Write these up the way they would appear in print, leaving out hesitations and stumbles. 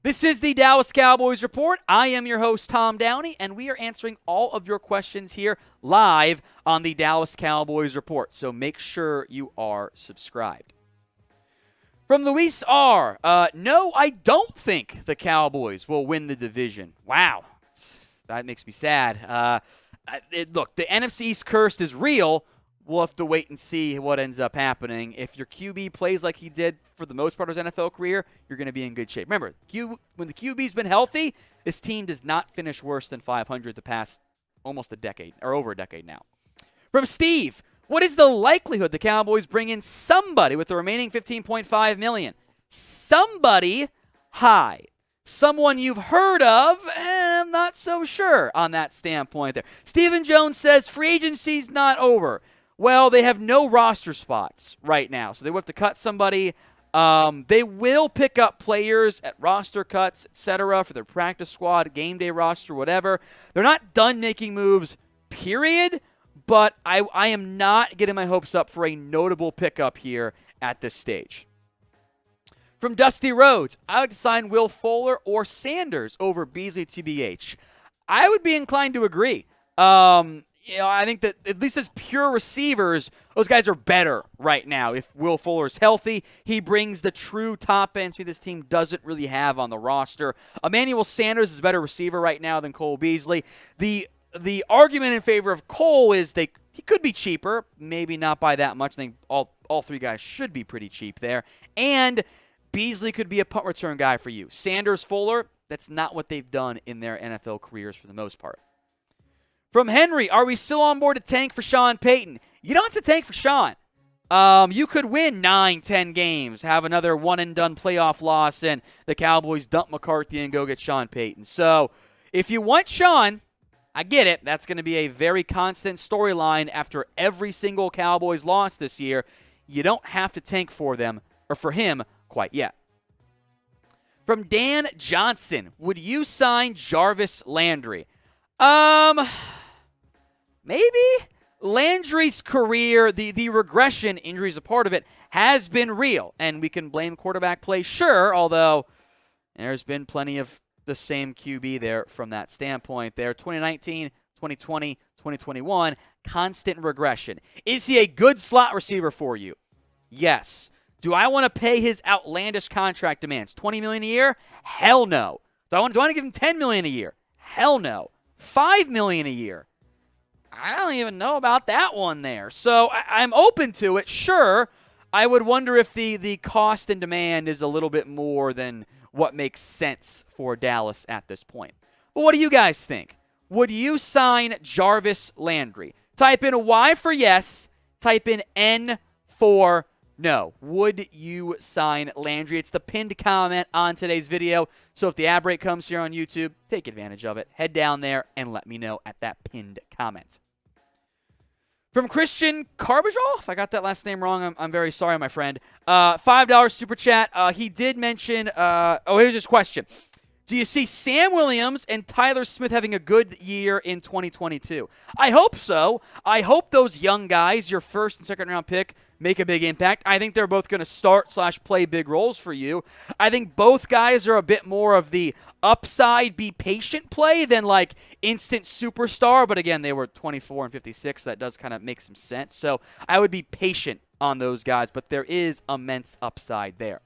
This is the Dallas Cowboys Report. I am your host, Tom Downey, and we are answering all of your questions here live on the Dallas Cowboys Report. So make sure you are subscribed. From Luis R. No, I don't think the Cowboys will win the division. Wow. That makes me sad. Look, the NFC East curse is real. We'll have to wait and see what ends up happening. If your QB plays like he did for the most part of his NFL career, you're going to be in good shape. Remember, when the QB's been healthy, this team does not finish worse than 500 the past almost a decade, or over a decade now. From Steve, what is the likelihood the Cowboys bring in somebody with the remaining $15.5 million? Somebody high. Someone you've heard of, I'm not so sure on that standpoint there. Stephen Jones says free agency's not over. Well, they have no roster spots right now, so they will have to cut somebody. They will pick up players at roster cuts, etc., for their practice squad, game day roster, whatever. They're not done making moves, period, but I am not getting my hopes up for a notable pickup here at this stage. From Dusty Rhodes, I would sign Will Fuller or Sanders over Beasley TBH. I would be inclined to agree. I think that at least as pure receivers, those guys are better right now. If Will Fuller is healthy, he brings the true top end this team doesn't really have on the roster. Emmanuel Sanders is a better receiver right now than Cole Beasley. The argument in favor of Cole is he could be cheaper, maybe not by that much. I think all three guys should be pretty cheap there. And Beasley could be a punt return guy for you. Sanders, Fuller, that's not what they've done in their NFL careers for the most part. From Henry, are we still on board to tank for Sean Payton? You don't have to tank for Sean. You could win 9-10 games, have another one-and-done playoff loss, and the Cowboys dump McCarthy and go get Sean Payton. So if you want Sean, I get it. That's going to be a very constant storyline after every single Cowboys loss this year. You don't have to tank for them, or for him, quite yet. From Dan Johnson, would you sign Jarvis Landry? Maybe. Landry's career, the regression, injuries a part of it, has been real. And we can blame quarterback play, sure, although there's been plenty of the same QB there from that standpoint there. 2019, 2020, 2021, constant regression. Is he a good slot receiver for you? Yes. Do I want to pay his outlandish contract demands? $20 million a year? Hell no. Do I want to give him $10 million a year? Hell no. $5 million a year? I don't even know about that one there. So I'm open to it, sure. I would wonder if the cost and demand is a little bit more than what makes sense for Dallas at this point. But what do you guys think? Would you sign Jarvis Landry? Type in Y for yes. Type in N for no. Would you sign Landry? It's the pinned comment on today's video. So if the ad break comes here on YouTube, take advantage of it. Head down there and let me know at that pinned comment. From Christian Carbajal, if I got that last name wrong, I'm very sorry, my friend. $5 super chat. He did mention, here's his question. Do you see Sam Williams and Tyler Smith having a good year in 2022? I hope so. I hope those young guys, your first and second round pick, make a big impact. I think they're both going to start/play big roles for you. I think both guys are a bit more of the upside, be patient play than like instant superstar. But again, they were 24 and 56. So that does kind of make some sense. So I would be patient on those guys, but there is immense upside there.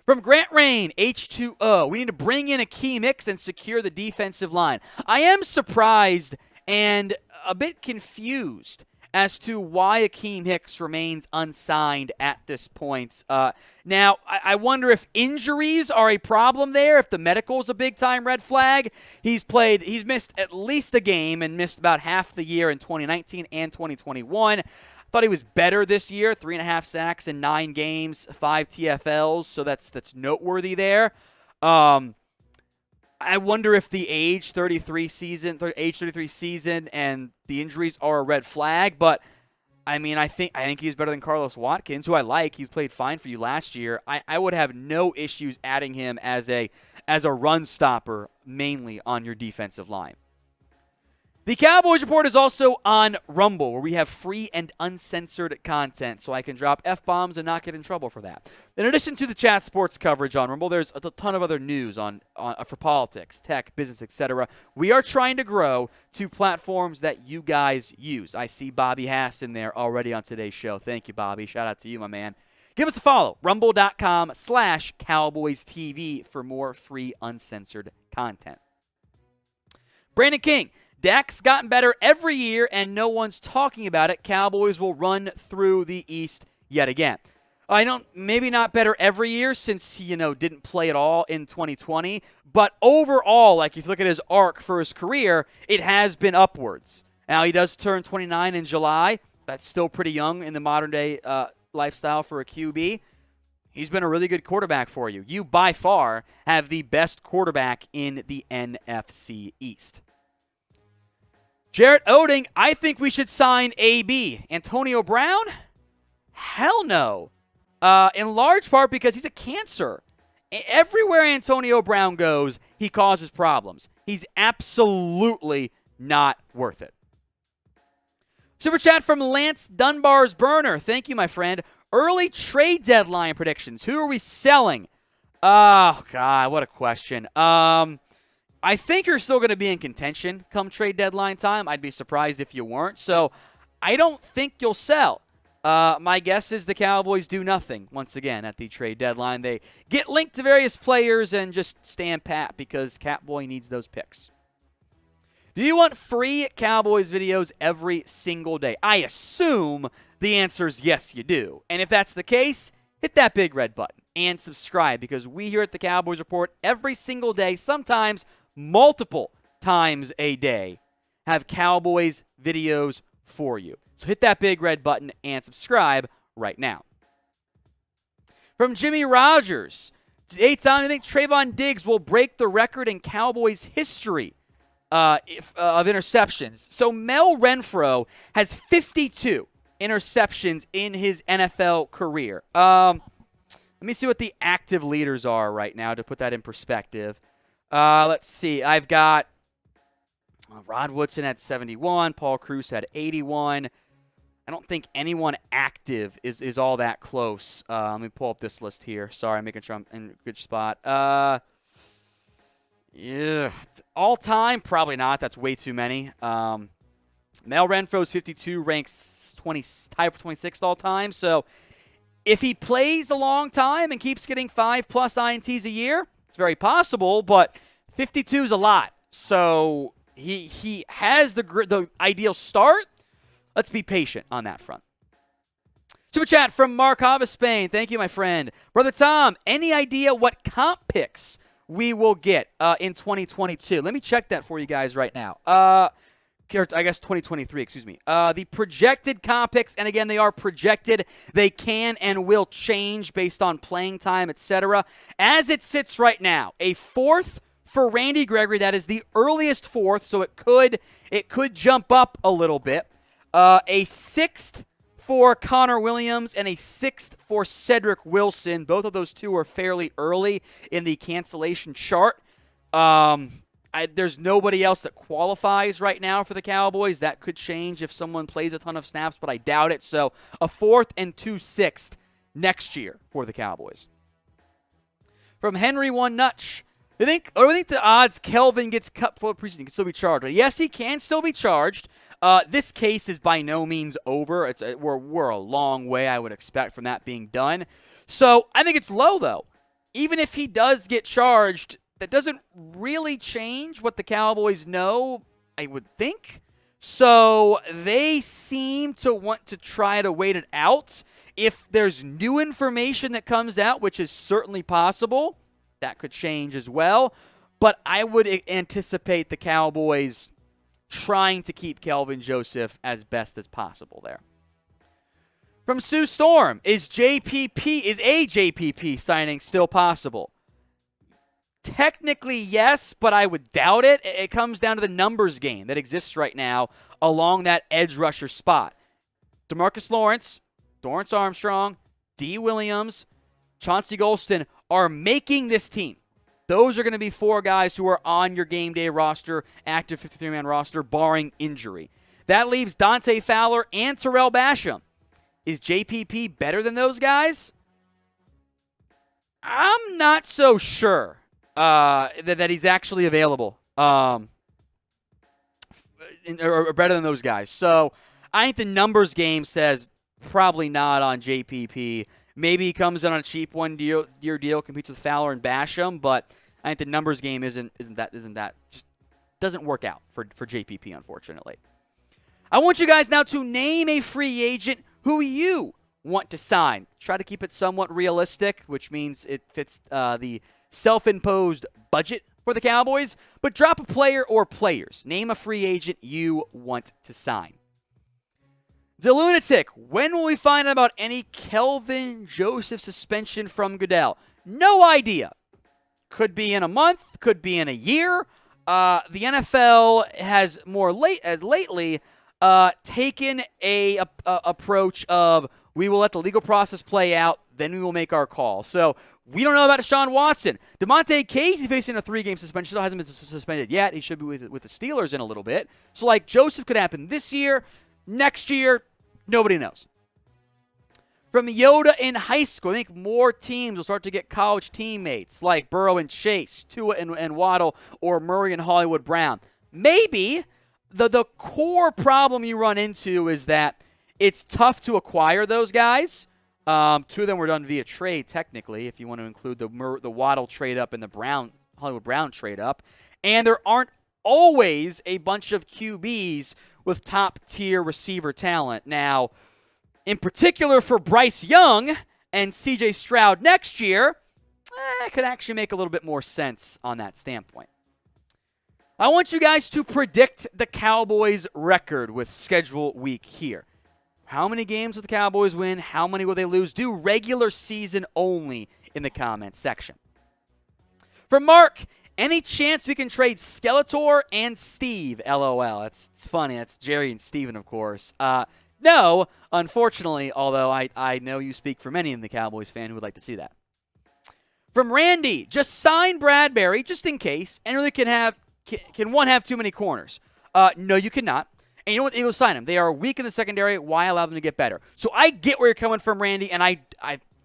From Grant Rain, H2O, we need to bring in Akiem Hicks and secure the defensive line. I am surprised and a bit confused as to why Akiem Hicks remains unsigned at this point. Now, I wonder if injuries are a problem there, if the medical is a big-time red flag. He's missed at least a game and missed about half the year in 2019 and 2021. Thought he was better this year, 3.5 sacks in 9 games, 5 TFLs, so that's noteworthy there. I wonder if the age 33 season and the injuries are a red flag, but I mean, I think he's better than Carlos Watkins, who I like. He played fine for you last year. I would have no issues adding him as a run stopper, mainly on your defensive line. The Cowboys Report is also on Rumble, where we have free and uncensored content, so I can drop F-bombs and not get in trouble for that. In addition to the chat sports coverage on Rumble, there's a ton of other news for politics, tech, business, etc. We are trying to grow to platforms that you guys use. I see Bobby Hass in there already on today's show. Thank you, Bobby. Shout out to you, my man. Give us a follow, rumble.com/CowboysTV for more free uncensored content. Brandon King. Dak's gotten better every year, and no one's talking about it. Cowboys will run through the East yet again. Maybe not better every year since he, didn't play at all in 2020. But overall, if you look at his arc for his career, it has been upwards. Now, he does turn 29 in July. That's still pretty young in the modern-day lifestyle for a QB. He's been a really good quarterback for you. You, by far, have the best quarterback in the NFC East. Jarrett Oding, I think we should sign AB. Antonio Brown? Hell no. In large part because he's a cancer. Everywhere Antonio Brown goes, he causes problems. He's absolutely not worth it. Super chat from Lance Dunbar's Burner. Thank you, my friend. Early trade deadline predictions. Who are we selling? Oh, God, what a question. I think you're still going to be in contention come trade deadline time. I'd be surprised if you weren't. So I don't think you'll sell. My guess is the Cowboys do nothing once again at the trade deadline. They get linked to various players and just stand pat because Catboy needs those picks. Do you want free Cowboys videos every single day? I assume the answer is yes, you do. And if that's the case, hit that big red button and subscribe because we here at the Cowboys Report every single day, sometimes multiple times a day, have Cowboys videos for you. So hit that big red button and subscribe right now. From Jimmy Rogers, hey Tom, I think Trayvon Diggs will break the record in Cowboys history of interceptions. So Mel Renfro has 52 interceptions in his NFL career. Let me see what the active leaders are right now to put that in perspective. Let's see. I've got Rod Woodson had 71. Paul Cruz had 81. I don't think anyone active is all that close. Let me pull up this list here. Sorry, I'm making sure I'm in a good spot. Yeah, all time, probably not. That's way too many. Mel Renfro's 52 ranks tied for 26th all time. So if he plays a long time and keeps getting 5+ INTs a year, it's very possible, but 52 is a lot. So he has the ideal start. Let's be patient on that front. Super chat from Mark Hava, Spain. Thank you, my friend. Brother Tom, any idea what comp picks we will get in 2022? Let me check that for you guys right now. I guess 2023, excuse me. The projected comp picks, and again, they are projected. They can and will change based on playing time, etc. As it sits right now, a 4th for Randy Gregory. That is the earliest 4th, so it could jump up a little bit. A 6th for Connor Williams and a 6th for Cedric Wilson. Both of those two are fairly early in the cancellation chart. There's nobody else that qualifies right now for the Cowboys. That could change if someone plays a ton of snaps, but I doubt it. So a 4th and 2 6th next year for the Cowboys. From Henry One Nutch. I think the odds Kelvin gets cut for the preseason can still be charged. Yes, he can still be charged. This case is by no means over. We're a long way, I would expect, from that being done. So I think it's low, though. Even if he does get charged, that doesn't really change what the Cowboys know, I would think. So they seem to want to try to wait it out. If there's new information that comes out, which is certainly possible, that could change as well. But I would anticipate the Cowboys trying to keep Kelvin Joseph as best as possible there. From Sue Storm, is a JPP signing still possible? Technically, yes, but I would doubt it. It comes down to the numbers game that exists right now along that edge rusher spot. DeMarcus Lawrence, Dorrance Armstrong, D. Williams, Chauncey Golston are making this team. Those are going to be 4 guys who are on your game day roster, active 53-man roster, barring injury. That leaves Dante Fowler and Terrell Basham. Is JPP better than those guys? I'm not so sure that he's actually available or better than those guys. So I think the numbers game says probably not on JPP. Maybe he comes in on a cheap one-year deal, competes with Fowler and Basham, but I think the numbers game isn't that just doesn't work out for JPP, unfortunately. I want you guys now to name a free agent who you want to sign. Try to keep it somewhat realistic, which means it fits the self-imposed budget for the Cowboys, but drop a player or players. Name a free agent you want to sign. The Lunatic, when will we find out about any Kelvin Joseph suspension from Goodell? No idea. Could be in a month, could be in a year. The NFL has lately taken a approach of we will let the legal process play out, then we will make our call. So we don't know about Deshaun Watson. DeMonte Casey facing a 3-game suspension. Still hasn't been suspended yet. He should be with the Steelers in a little bit. So like Joseph could happen this year. Next year, nobody knows. From Yoda in high school, I think more teams will start to get college teammates like Burrow and Chase, Tua and Waddle, or Murray and Hollywood Brown. Maybe the core problem you run into is that it's tough to acquire those guys. 2 of them were done via trade, technically, if you want to include the Waddle trade up and the Hollywood Brown trade up. And there aren't always a bunch of QBs with top-tier receiver talent. Now, in particular for Bryce Young and C.J. Stroud next year, it could actually make a little bit more sense on that standpoint. I want you guys to predict the Cowboys' record with schedule week here. How many games will the Cowboys win? How many will they lose? Do regular season only in the comments section. For Mark, any chance we can trade Skeletor and Steve? LOL. It's funny. That's Jerry and Steven, of course. No, unfortunately, although I know you speak for many in the Cowboys fan who would like to see that. From Randy, just sign Bradberry just in case, and really can one have too many corners? No, you cannot. And you know what? The Eagles sign him. They are weak in the secondary. Why allow them to get better? So I get where you're coming from, Randy, and I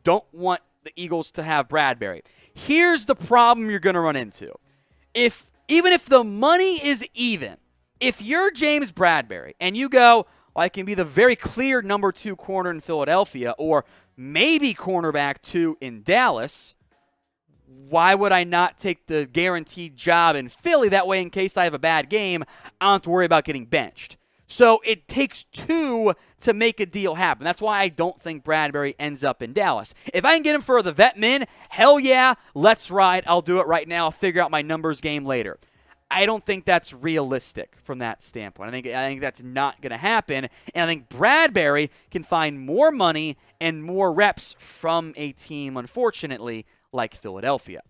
don't want the Eagles to have Bradberry. Here's the problem you're going to run into. Even if the money is even, if you're James Bradberry and you go, well, I can be the very clear number 2 corner in Philadelphia or maybe cornerback 2 in Dallas, why would I not take the guaranteed job in Philly? That way, in case I have a bad game, I don't have to worry about getting benched. So it takes 2 to make a deal happen. That's why I don't think Bradberry ends up in Dallas. If I can get him for the vet min, hell yeah, let's ride. I'll do it right now. I'll figure out my numbers game later. I don't think that's realistic from that standpoint. I think that's not going to happen. And I think Bradberry can find more money and more reps from a team, unfortunately, like Philadelphia.